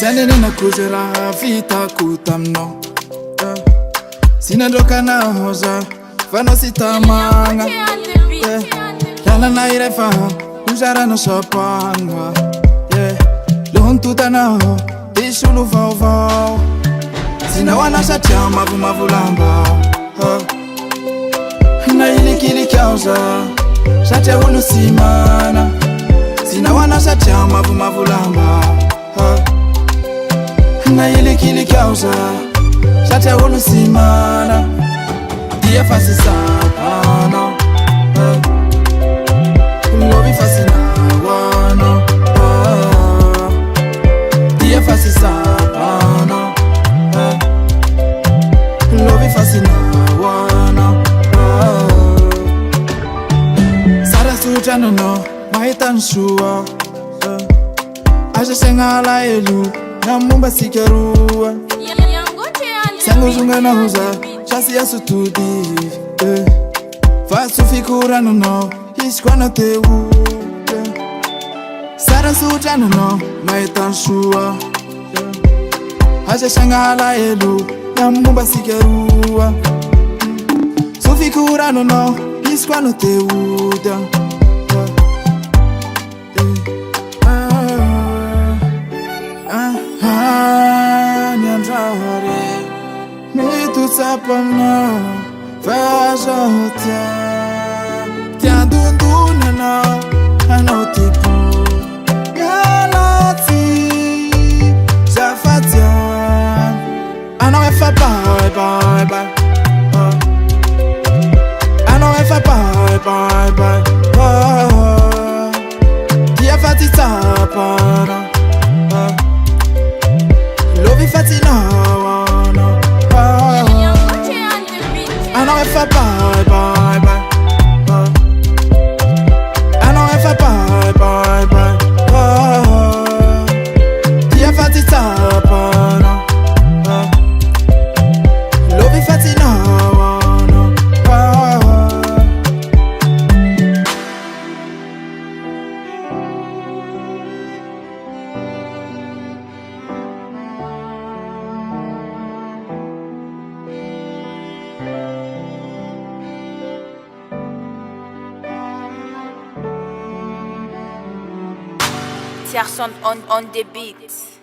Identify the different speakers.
Speaker 1: Zanenina kuzera vita kutamno Sinadroka na hoza Fano sitamanga Yana na irefa Ujara no sopanga Luhuntuta na ho Ishulu vau vau Sina wana shatia mavu mavulamba Na ilikili kauza Shatia hulu simana Sina wana shatia mavu mavulamba Na ilikili kauza Shatia hulu simana Dia fasi sapana Lobi fasi na wana Dia fasi sapana Lobi fasi na wana Sara sujano no Mahitan shua Aja sengala elu Namumba sikerua Sangu zunga na huza Chasi ya sutudi Fasu fikura no no Ishkwa no te u Sara suja no no Maitan shua Aja shangala elu Namumba sikerua Sufikura no no Ishkwa no te u Tu sapana Fajota Tiens dunduna na Anotipu Galati Jafatian Ano efa bye bye bye Ano efa bye bye bye Dia fati tapana Lovi fati na I know if I bye bye bye I know if I bye bye bye Dia fati tapana Lovi fati na wana
Speaker 2: Tierson on the beat.